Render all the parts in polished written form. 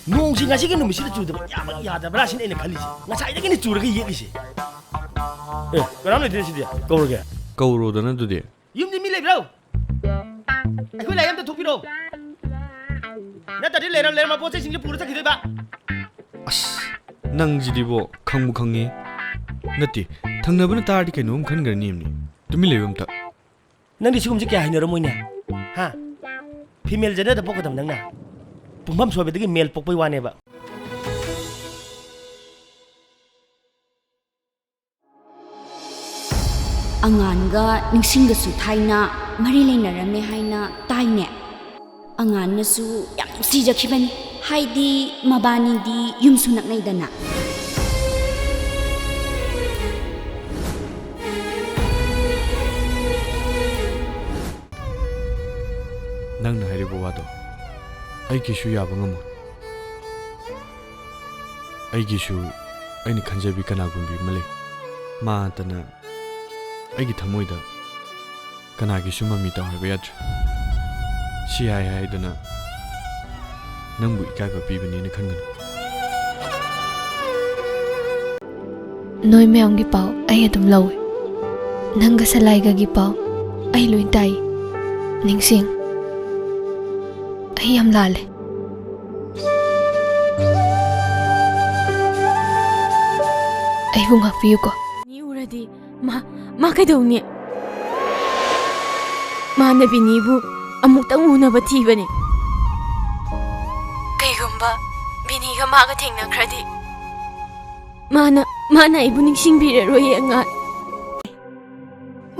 ꯅꯣꯡꯁꯤ ꯉꯁꯤꯒꯤ ꯅꯨꯃꯤꯠꯁꯤꯗ ꯆꯨꯗꯕ ꯌꯥꯗꯕ꯭ꯔꯥ ꯁꯤꯅ ꯑꯩꯅ ꯈꯜꯂꯤꯁꯦ ꯉꯁꯥꯏꯗꯒꯤꯅꯤ ꯆꯨꯔꯒ ꯌꯦꯛꯂꯤꯁꯦ ꯀꯅꯥꯝ ꯂꯩꯇꯦ ꯁꯤꯗꯤ ꯀꯧꯔꯒꯦ ꯀꯧꯔꯣꯗꯅ ꯑꯗꯨꯗꯤ ꯌꯨꯝꯗꯤ ꯃꯤ ꯂꯩꯕ꯭ꯔꯣ ꯑꯩꯈꯣꯏ ꯂꯥꯏ ꯑꯝꯇ ꯊꯣꯛꯄꯤꯔꯣ ꯅꯠꯇ꯭ꯔꯗꯤ ꯂꯩꯔꯝꯕ ꯄꯣꯠ ꯆꯩꯁꯤꯡꯁꯦ ꯄꯨꯔ ꯆꯠꯈꯤꯗꯣꯏꯕ ꯑꯁ ꯅꯪꯁꯤꯗꯤꯕꯣ ꯈꯪꯕꯨ ꯈꯪꯉꯤ ꯅꯠꯇꯦ ꯊꯪꯅꯕꯅ ꯇꯥꯔꯗꯤ ꯀꯩꯅꯣꯝ ꯈꯟꯈ꯭ꯔꯅꯤ ꯑꯝꯅꯤ ꯇꯨꯃꯤꯟ ꯂꯩꯕ ꯑꯝꯇ ꯅꯪꯗꯤ ꯁꯤꯒꯨꯝꯕꯁꯦ ꯀꯌꯥ ꯍꯩꯅꯔꯝꯃꯣꯏꯅꯦ ꯍꯥ ꯐꯤꯃꯦꯜ ꯖꯦꯟꯗꯔꯗ ꯄꯣꯛꯀꯗꯕ ꯅꯪꯅ ꯄꯨꯡꯐꯝ ꯁꯣꯏꯕꯗꯒꯤ ꯃꯦꯜ ꯄꯣꯛꯄꯩ ꯋꯥꯅꯦꯕ ꯑꯉꯥꯟꯒ ꯅꯤꯡꯁꯤꯡꯒꯁꯨ ꯊꯥꯏꯅ ꯃꯔꯤ ꯂꯩꯅꯔꯝꯃꯦ ꯍꯥꯏꯅ ꯇꯥꯏꯅꯦ ꯑꯉꯥꯟꯅꯁꯨ ꯌꯥꯝ ꯅꯨꯡꯁꯤꯖꯈꯤꯕꯅꯤ ꯍꯥꯏꯗꯤ ꯃꯕꯥꯅꯤꯗꯤ ꯌꯨꯝꯁꯨ ꯅꯛꯅꯩꯗꯅ ꯅꯪꯅ ꯍꯥꯏꯔꯤꯕ ꯋꯥꯗꯣ ꯑꯩꯒꯤꯁꯨ ꯌꯥꯕ ꯉꯝꯃꯣꯏ ꯑꯩꯒꯤꯁꯨ ꯑꯩꯅ ꯈꯟꯖꯕꯤ ꯀꯅꯥꯒꯨꯝꯕꯤ ꯑꯃ ꯂꯩ ꯃꯥꯇꯅ ꯑꯩꯒꯤ ꯊꯃꯣꯏꯗ ꯀꯅꯥꯒꯤꯁꯨ ꯃꯃꯤ ꯇꯧꯍꯟꯕ ꯌꯥꯗ꯭ꯔꯦ ꯁꯤ ꯍꯥꯏꯗꯨꯅ ꯅꯪꯕꯨ ꯏꯀꯥꯏꯕ ꯄꯤꯕꯅꯦꯅ ꯈꯟꯒꯅꯨ ꯅꯣꯏ ꯃꯌꯥꯝꯒꯤ ꯄꯥꯎ ꯑꯩ ꯑꯗꯨꯝ ꯂꯧꯏ ꯅꯪꯒ ꯁꯂꯥꯏꯒꯒꯤ ꯄꯥꯎ ꯑꯩ ꯂꯣꯏ ꯇꯥꯏ ꯅꯤꯡꯁꯤꯡ ꯑꯩ ꯌꯥꯝ ꯂꯥꯜꯂꯦ ꯑꯩꯕꯨ ꯉꯥꯛꯄꯤꯌꯨꯀꯣ ꯅꯤ ꯎꯔꯗꯤ ꯃꯥ ꯀꯩꯗꯧꯅꯤ ꯃꯥꯅ ꯕꯤꯅꯤꯕꯨ ꯑꯃꯨꯛꯇꯪ ꯎꯅꯕ ꯊꯤꯕꯅꯤ ꯀꯩꯒꯨꯝꯕ ꯕꯤꯅꯤꯒ ꯃꯥꯒ ꯊꯦꯡꯅꯈ꯭ꯔꯗꯤ ꯃꯥꯅ ꯑꯩꯕꯨ ꯅꯤꯡꯁꯤꯡꯕꯤꯔꯔꯣꯏꯌꯦ ꯑꯉꯥꯡ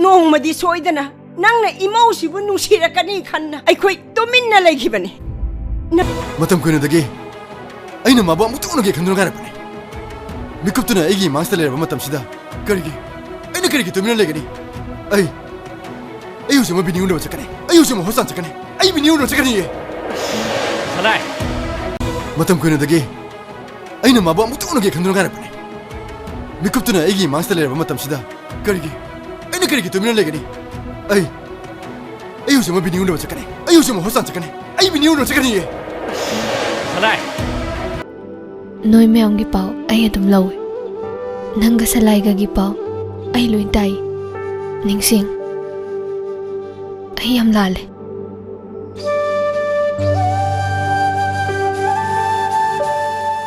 ꯅꯣꯡꯃꯗꯤ ꯁꯣꯏꯗꯅ ꯅꯪꯅ ꯏꯃꯧꯁꯤꯕꯨ ꯅꯨꯡꯁꯤꯔꯛꯀꯅꯤ ꯈꯟꯅ ꯑꯩꯈꯣꯏ ꯇꯨꯃꯤꯟꯅ ꯂꯩꯈꯤꯕꯅꯤ ꯃꯇꯝ ꯀꯨꯏꯅꯗꯒꯤ ꯑꯩꯅ ꯃꯥꯕꯨ ꯑꯃꯨꯛꯇ ꯎꯅꯒꯦ ꯈꯟꯗꯨꯅ ꯉꯥꯏꯔꯛꯄꯅꯤ ꯃꯤꯀꯨꯞꯇꯨꯅ ꯑꯩꯒꯤ ꯃꯥꯡꯁꯤꯗ ꯂꯩꯔꯕ ꯃꯇꯝꯁꯤꯗ ꯀꯔꯤꯒꯤ ꯇꯨꯃꯤꯟꯅ ꯂꯩꯒꯅꯤ ꯑꯩ ꯍꯧꯖꯤꯛ ꯑꯃ ꯕꯤꯅꯤ ꯎꯅꯕ ꯆꯠꯀꯅꯤ ꯑꯩ ꯍꯧꯖꯤꯛ ꯑꯃ ꯍꯣꯁꯄꯤꯇꯥꯜ ꯆꯠꯀꯅꯤ ꯑꯩ ꯕꯤꯅꯤ ꯎꯅꯕ ꯆꯠꯀꯅꯤꯌꯦ ꯁꯂꯥꯏ ꯃꯇꯝ ꯀꯨꯏꯅꯗꯒꯤ ꯑꯩꯅ ꯃꯥꯕꯨ ꯑꯃꯨꯛꯇ ꯎꯅꯒꯦ ꯈꯟꯗꯨꯅ ꯉꯥꯏꯔꯛꯄꯅꯤ ꯃꯤꯀꯨꯞꯇꯨꯅ ꯑꯩꯒꯤ ꯃꯥꯡꯁꯤꯗ ꯂꯩꯔꯕ ꯃꯇꯝꯁꯤꯗ ꯀꯔꯤꯒꯤ ꯇꯨꯃꯤꯟꯅ ꯂꯩꯒꯅꯤ ꯑꯩ ꯍꯧꯖꯤꯛ ꯑꯃ ꯕꯤꯅꯤ ꯎꯅꯕ ꯆꯠꯀꯅꯤ ꯑꯩ ꯍꯧꯖꯤꯛ ꯑꯃ ꯍꯣꯁꯄꯤꯇꯥꯜ ꯆꯠꯀꯅꯤ ꯑꯩ ꯕꯤꯅꯤ ꯎꯅꯕ ꯆꯠꯀꯅꯤꯌꯦ ꯁꯂꯥꯏ ꯅꯣꯏ ꯃꯌꯥꯝꯒꯤ ꯄꯥꯎ ꯑꯩ ꯑꯗꯨꯝ ꯂꯧꯏ ꯅꯪꯒ ꯁꯂꯥꯏꯒꯒꯤ ꯄꯥꯎ ꯑꯩ ꯂꯣꯏ ꯇꯥꯏ ꯅꯤꯡꯁꯤꯡ ꯑꯩ ꯌꯥꯝ ꯂꯥꯜꯂꯦ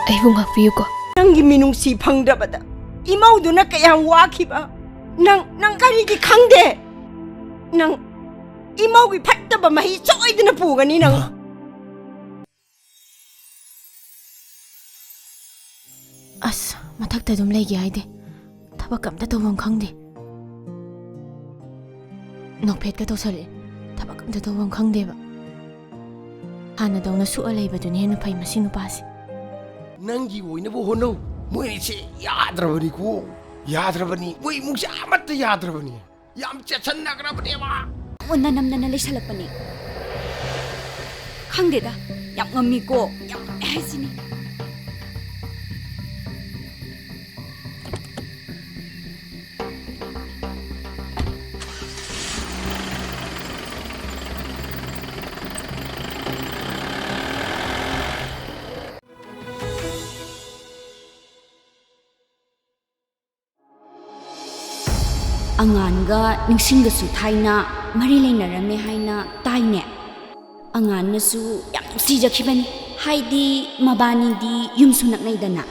ꯑꯩꯕꯨ ꯉꯥꯛꯄꯤꯌꯨꯀꯣ ꯅꯪꯒꯤ ꯃꯤꯅꯨꯡꯁꯤ ꯐꯪꯗꯕꯗ ꯏꯃꯧꯗꯨꯅ ꯀꯌꯥꯝ ꯋꯥꯈꯤꯕ ꯅꯪ ꯀꯔꯤꯒꯤ ꯈꯪꯗꯦ ꯅꯪ ꯏꯃꯧꯒꯤ ꯐꯠꯇꯕ ꯃꯍꯤ ꯁꯣꯏꯗꯅ ꯄꯨꯒꯅꯤ ꯅꯪ ꯑꯁ ꯃꯊꯛꯇ ꯑꯗꯨꯝ ꯂꯩꯒꯦ ꯍꯥꯏꯗꯦ ꯊꯕꯛ ꯑꯝꯇ ꯇꯧꯐꯝ ꯈꯪꯗꯦ ꯅꯣꯛꯐꯦꯠꯀ ꯇꯧꯁꯜꯂꯦ ꯊꯕꯛ ꯑꯝꯇ ꯇꯧꯐꯝ ꯈꯪꯗꯦꯕ ꯍꯥꯟꯅꯗꯧꯅ ꯁꯨꯛꯑ ꯂꯩꯕꯗꯨꯅ ꯍꯦꯟꯅ ꯐꯩ ꯃꯁꯤ ꯅꯨꯄꯥꯁꯦ ꯅꯪꯒꯤ ꯑꯣꯏꯅꯕ ꯍꯣꯠꯅꯧ ꯃꯣꯏꯁꯦ ꯌꯥꯗ꯭ꯔꯕꯅꯤꯀꯣ ꯌꯥꯗ꯭ꯔꯕꯅꯤ ꯃꯣꯏ ꯏꯃꯨꯡꯁꯦ ꯑꯃꯠꯇ ꯌꯥꯗ꯭ꯔꯕꯅꯤ ꯌꯥꯝ ꯆꯦꯠꯁꯟꯅꯈ꯭ꯔꯕꯅꯦꯕ ꯑꯣꯟꯅ ꯅꯝꯗꯅ ꯂꯩꯁꯜꯂꯛꯄꯅꯤ ꯈꯪꯗꯦꯗ ꯌꯥꯝ ꯉꯝꯃꯤꯀꯣ ꯌꯥꯝ ꯉꯝꯃꯦ ꯍꯥꯏꯁꯤꯅꯤ ꯑꯉꯥꯟꯒ ꯅꯤꯡꯁꯤꯡꯒꯁꯨ ꯊꯥꯏꯅ ꯃꯔꯤ ꯂꯩꯅꯔꯝꯃꯦ ꯍꯥꯏꯅ ꯇꯥꯏꯅꯦ ꯑꯉꯥꯟꯅꯁꯨ ꯌꯥꯝ ꯅꯨꯡꯁꯤꯖꯈꯤꯕꯅꯤ ꯍꯥꯏꯗꯤ ꯃꯕꯥꯅꯤꯗꯤ ꯌꯨꯝꯁꯨ ꯅꯛꯅꯩꯗꯅ